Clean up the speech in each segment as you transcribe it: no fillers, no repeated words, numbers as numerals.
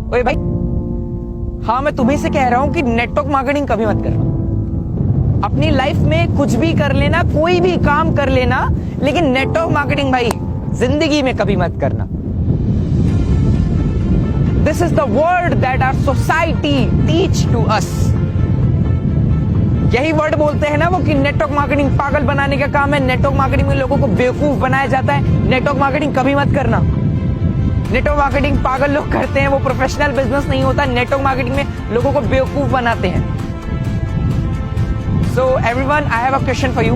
ओए भाई, हाँ मैं तुम्ही से कह रहा हूं कि नेटवर्क मार्केटिंग कभी मत करना। अपनी लाइफ में कुछ भी कर लेना, कोई भी काम कर लेना, लेकिन नेटवर्क मार्केटिंग भाई जिंदगी में कभी मत करना। This is the word that our society teach to us. यही वर्ड बोलते हैं ना वो कि नेटवर्क मार्केटिंग पागल बनाने का काम है, नेटवर्क मार्केटिंग में लोगों को बेवकूफ बनाया जाता है। नेटवर्क मार्केटिंग कभी मत करना। नेटवर्क मार्केटिंग पागल लोग करते हैं, वो प्रोफेशनल बिजनेस नहीं होता। नेटवर्क मार्केटिंग में लोगों को बेवकूफ बनाते हैं। So everyone, I have a question for you.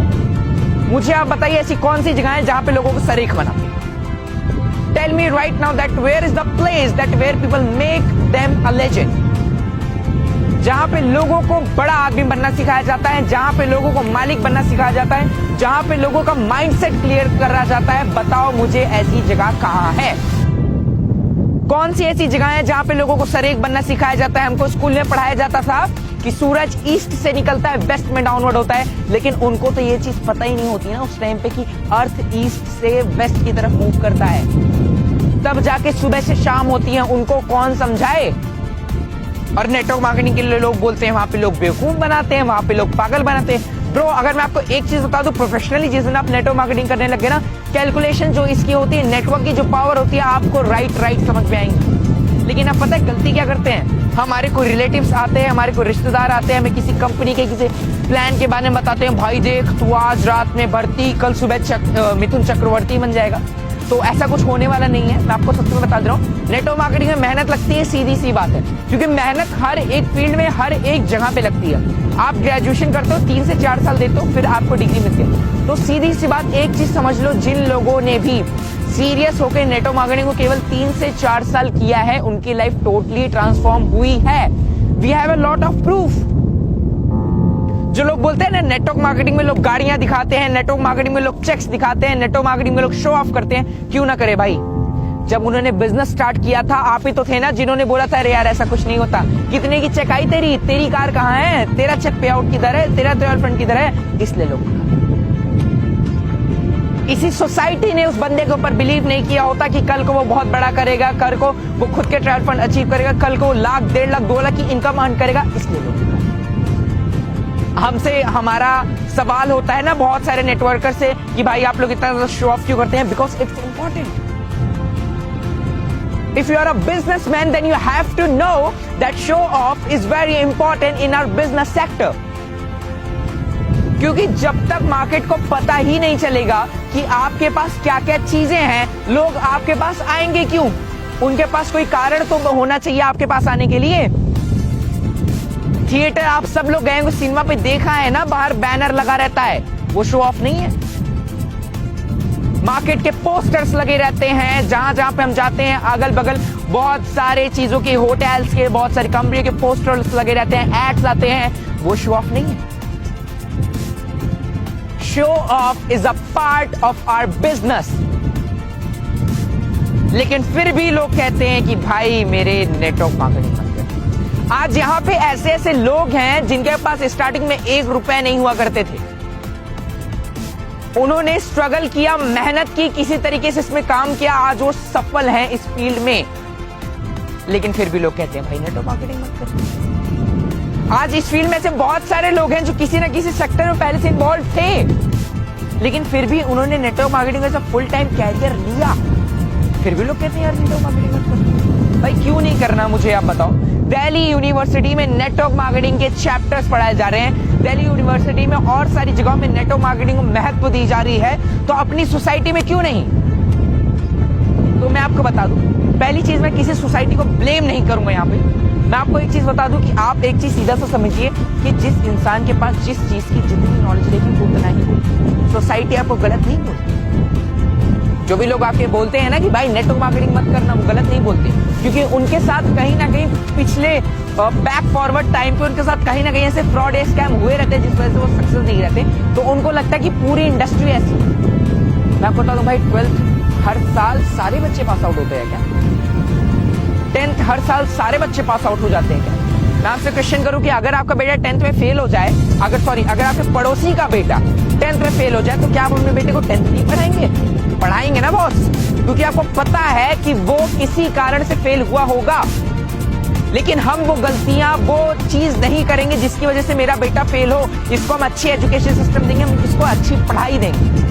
मुझे आप बताइए ऐसी कौन सी जगह है जहां पे लोगों को सरीख बनाते हैं। Tell me right now that where is the place that where people make them a legend. जहां पे लोगों को बड़ा आदमी बनना सिखाया जाता है, जहां पे लोगों को मालिक बनना सिखाया जाता है, जहां पे लोगों का माइंडसेट क्लियर करा जाता है। बताओ मुझे ऐसी जगह कहां है? कौन सी ऐसी जगह है जहां पे लोगों को सरेख बनना सिखाया जाता है? हमको स्कूल में पढ़ाया जाता था कि सूरज ईस्ट से निकलता है, वेस्ट में डाउनवर्ड होता है, लेकिन उनको तो ये चीज पता ही नहीं होती ना उस टाइम पे कि अर्थ ईस्ट से वेस्ट की तरफ मूव करता है। तब जाके सुबह से शाम होती है, उनको कौन समझाए? और नेटवर्क मार्केटिंग के लिए लोग बोलते हैं वहां पे लोग बेवकूफ बनाते हैं, वहां पे लोग पागल बनाते हैं। ब्रो, अगर मैं आपको एक चीज बता दूं, प्रोफेशनली जिस दिन आप नेटवर्क मार्केटिंग करने लगे ना, कैलकुलेशन जो इसकी होती है, नेटवर्क की जो पावर होती है, आपको राइट समझ में आएंगी। लेकिन आप पता है गलती क्या करते हैं? हमारे कोई रिलेटिव्स आते हैं, हमारे कोई रिश्तेदार आते हैं, हमें किसी कंपनी के किसी प्लान के बारे में बताते हैं, भाई देख तू आज रात में भर्ती, कल सुबह मिथुन चक्रवर्ती बन जाएगा। तो ऐसा कुछ होने वाला नहीं है। मैं आपको सबसे बता दे रहा हूँ, नेटवर्क मार्केटिंग में मेहनत लगती है, सीधी सी बात है, क्योंकि मेहनत हर एक फील्ड में हर एक जगह पे लगती है। आप ग्रेजुएशन करते हो, 3 से 4 साल देते हो, फिर आपको डिग्री मिलती है। तो सीधी सी बात, एक चीज समझ लो, जिन लोगों ने भी सीरियस होकर नेटवर्क मार्केटिंग को केवल 3 से 4 साल किया है, उनकी लाइफ टोटली ट्रांसफॉर्म हुई है। We have a lot of proof. जो लोग बोलते हैं ना नेटवर्क मार्केटिंग में लोग गाड़ियां दिखाते हैं, नेटवर्क मार्केटिंग में लोग चेक्स दिखाते हैं, नेटवर्क मार्केटिंग में लोग शो ऑफ करते हैं, क्यों ना करे भाई? जब उन्होंने बिजनेस स्टार्ट किया था, आप ही तो थे ना जिन्होंने बोला था अरे यार ऐसा कुछ नहीं होता। कितने की चेक आई तेरी कार कहाँ है, तेरा चेक पे आउट किधर है, तेरा ट्रायल फंड किधर है? इसलिए लोग, इसी सोसाइटी ने उस बंदे के ऊपर बिलीव नहीं किया होता कि कल को वो बहुत बड़ा करेगा, कल को वो खुद के ट्रायल फंड अचीव करेगा, कल को 1 लाख 1.5 लाख 2 लाख की इनकम अर्न करेगा। इसलिए लोग, हमसे हमारा सवाल होता है ना बहुत सारे नेटवर्कर से कि भाई आप लोग इतना शो ऑफ क्यों करते हैं? Because it's important. If you are a businessman, then you have to know that show off is very important in our business sector. क्योंकि जब तक मार्केट को पता ही नहीं चलेगा कि आपके पास क्या क्या चीजें हैं, लोग आपके पास आएंगे क्यों? उनके पास कोई कारण तो होना चाहिए आपके पास आने के लिए। थिएटर आप सब लोग गए होंगे, सिनेमा पे देखा है ना, बाहर बैनर लगा रहता है, वो शो ऑफ नहीं है। मार्केट के पोस्टर्स लगे रहते हैं, जहां जहां पे हम जाते हैं, अगल बगल बहुत सारे चीजों के, होटल्स के, बहुत सारी कंपनियों के पोस्टर्स लगे रहते हैं, एड्स आते हैं, वो शो ऑफ नहीं है। Show off is a part of our business. लेकिन फिर भी लोग कहते हैं कि भाई मेरे नेटवर्क मार्केटिंग मत कर। आज यहाँ पे ऐसे ऐसे लोग हैं जिनके पास स्टार्टिंग में 1 रुपया नहीं हुआ करते थे। उन्होंने स्ट्रगल किया, मेहनत की, किसी तरीके से इसमें काम किया, आज वो सफल हैं इस फील्ड में। लेकिन फिर भी लोग कहते हैं भाई नेटवर्क मार्केटिंग मत कर। आज इस फील्ड में से बहुत सारे लोग हैं जो किसी ना किसी सेक्टर में पहले से इन्वॉल्व थे, लेकिन फिर भी उन्होंने नेटवर्क मार्केटिंग का फुल टाइम कैरियर लिया। फिर भी लोग कहते हैं यार नेटवर्क मार्केटिंग मत कर। भाई क्यों नहीं करना, मुझे आप बताओ। दिल्ली यूनिवर्सिटी में नेटवर्क मार्केटिंग के चैप्टर्स पढ़ाए जा रहे हैं, दिल्ली यूनिवर्सिटी में और सारी जगहों में नेटवर्क मार्केटिंग को महत्व दी जा रही है, तो अपनी सोसाइटी में क्यों नहीं? तो मैं आपको बता दूं, पहली चीज, मैं किसी सोसाइटी को ब्लेम नहीं करूंगा यहाँ पे। मैं आपको एक चीज बता दूं कि आप एक चीज सीधा सा समझिए कि जिस इंसान के पास जिस चीज की जितनी नॉलेज रहेगी उतना ही बोलती। सोसाइटी आपको गलत नहीं बोलती। जो भी लोग आपके बोलते हैं ना कि भाई नेटवर्क मार्केटिंग मत करना, वो गलत नहीं बोलते, क्योंकि उनके साथ कहीं ना कहीं पिछले बैक फॉरवर्ड टाइम पे उनके साथ कहीं ना कहीं ऐसे फ्रॉड स्कैम हुए रहते हैं, जिस वजह से वो सक्सेस नहीं रहते। तो उनको लगता है कि पूरी इंडस्ट्री ऐसी है। मैं आपको बता दूं भाई, 12th हर साल सारे बच्चे पास आउट होते हैं क्या? 10th हर साल सारे बच्चे पास आउट हो जाते हैं क्या? मैं आपसे क्वेश्चन करूं कि अगर आपका बेटा 10th में फेल हो जाए, अगर आपके पड़ोसी का बेटा 10th में फेल हो जाए, तो क्या आप अपने बेटे को 10th नहीं पढ़ाएंगे? पढ़ाएंगे ना बॉस, क्योंकि आपको पता है कि वो किसी कारण से फेल हुआ होगा। लेकिन हम वो गलतियां, वो चीज नहीं करेंगे जिसकी वजह से मेरा बेटा फेल हो। इसको हम अच्छी एजुकेशन सिस्टम देंगे, हम इसको अच्छी पढ़ाई देंगे।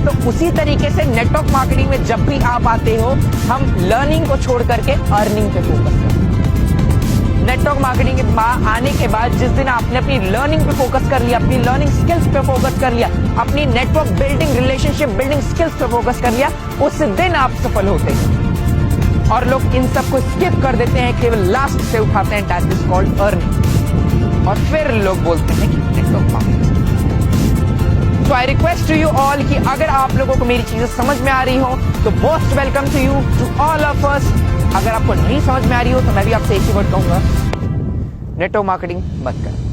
तो उसी तरीके से नेटवर्क मार्केटिंग में जब भी आप आते हो, हम लर्निंग को छोड़ करके अर्निंग पे फोकस करते हैं। नेटवर्क मार्केटिंग के आने के बाद जिस दिन आपने अपनी लर्निंग पे फोकस कर लिया, अपनी लर्निंग स्किल्स पे फोकस कर लिया, अपनी network building, relationship building skills पे फोकस कर लिया, उस दिन आप सफल होते हैं। और लोग इन सब को स्किप कर देते हैं, केवल लास्ट से उठाते हैं, दैट इज कॉल्ड अर्निंग। और फिर लोग बोलते हैं कि network marketing. So I request to you all कि अगर आप लोगों को मेरी चीजें समझ में आ रही हो तो most welcome to you, to all of us. अगर आपको नहीं समझ में आ रही हो तो मैं भी आपसे एक ही वर्ड कहूंगा, नेटवर्क मार्केटिंग मत करें।